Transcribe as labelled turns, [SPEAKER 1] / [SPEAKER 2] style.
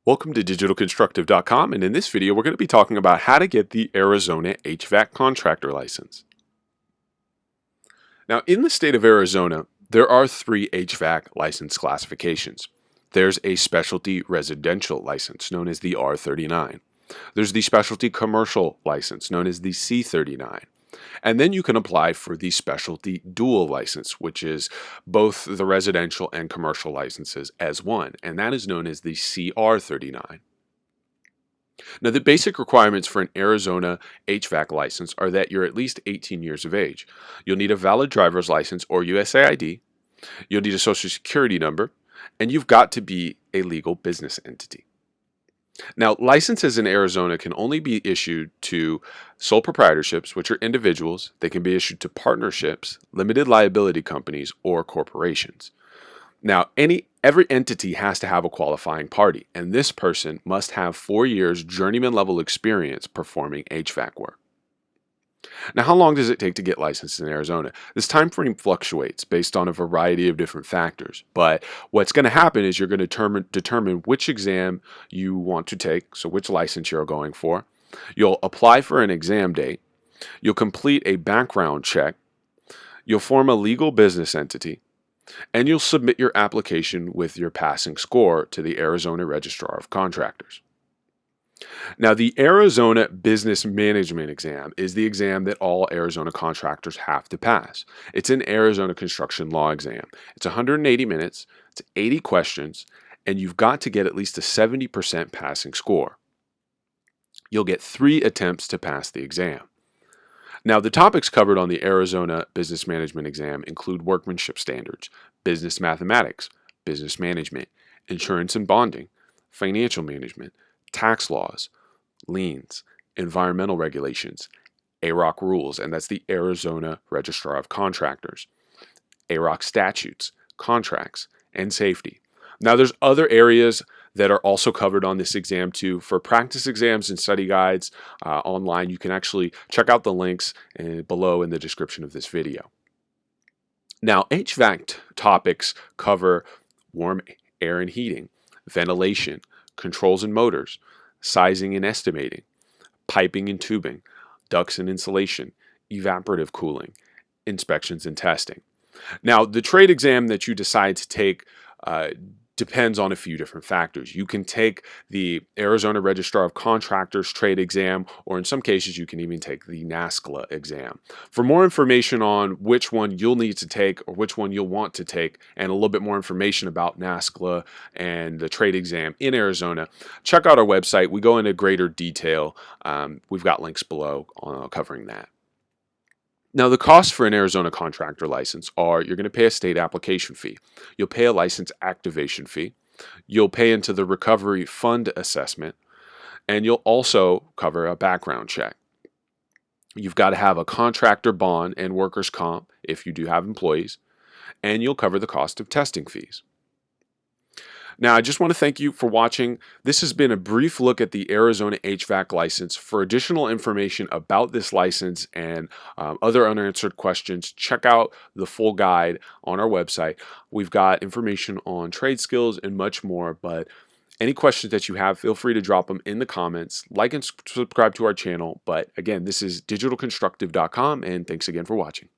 [SPEAKER 1] Welcome to digitalconstructive.com, and in this video we're going to be talking about how to get the Arizona HVAC Contractor license. Now, in the state of Arizona, there are three HVAC license classifications. There's a specialty residential license known as the R39. There's the specialty commercial license known as the C39. And then you can apply for the specialty dual license, which is both the residential and commercial licenses as one, and that is known as the CR39. Now, the basic requirements for an Arizona HVAC license are that you're at least 18 years of age. You'll need a valid driver's license or USAID. You'll need a social security number, and you've got to be a legal business entity. Now, licenses in Arizona can only be issued to sole proprietorships, which are individuals. They can be issued to partnerships, limited liability companies, or corporations. Now, every entity has to have a qualifying party, and this person must have 4 years journeyman level experience performing HVAC work. Now, how long does it take to get licensed in Arizona? This time frame fluctuates based on a variety of different factors, but what's going to happen is you're going to determine which exam you want to take, so which license you're going for. You'll apply for an exam date. You'll complete a background check. You'll form a legal business entity, and you'll submit your application with your passing score to the Arizona Registrar of Contractors. Now, the Arizona Business Management exam is the exam that all Arizona contractors have to pass. It's an Arizona construction law exam. It's 180 minutes, it's 80 questions, and you've got to get at least a 70% passing score. You'll get 3 attempts to pass the exam. Now, the topics covered on the Arizona Business Management exam include workmanship standards, business mathematics, business management, insurance and bonding, financial management, tax laws, liens, environmental regulations, AROC rules, and that's the Arizona Registrar of Contractors, AROC statutes, contracts, and safety. Now, there's other areas that are also covered on this exam too. For practice exams and study guides online, you can actually check out the links below in the description of this video. Now, HVAC topics cover warm air and heating, ventilation, controls and motors, sizing and estimating, piping and tubing, ducts and insulation, evaporative cooling, inspections and testing. Now, the trade exam that you decide to take depends on a few different factors. You can take the Arizona Registrar of Contractors trade exam, or in some cases, you can even take the NASCLA exam. For more information on which one you'll need to take or which one you'll want to take, and a little bit more information about NASCLA and the trade exam in Arizona, check out our website. We go into greater detail. We've got links below covering that. Now, the costs for an Arizona contractor license are you're going to pay a state application fee. You'll pay a license activation fee. You'll pay into the recovery fund assessment, and you'll also cover a background check. You've got to have a contractor bond and workers' comp if you do have employees, and you'll cover the cost of testing fees. Now, I just want to thank you for watching. This has been a brief look at the Arizona HVAC license. For additional information about this license and other unanswered questions, check out the full guide on our website. We've got information on trade skills and much more, but any questions that you have, feel free to drop them in the comments. Like and subscribe to our channel. But again, this is digitalconstructive.com, and thanks again for watching.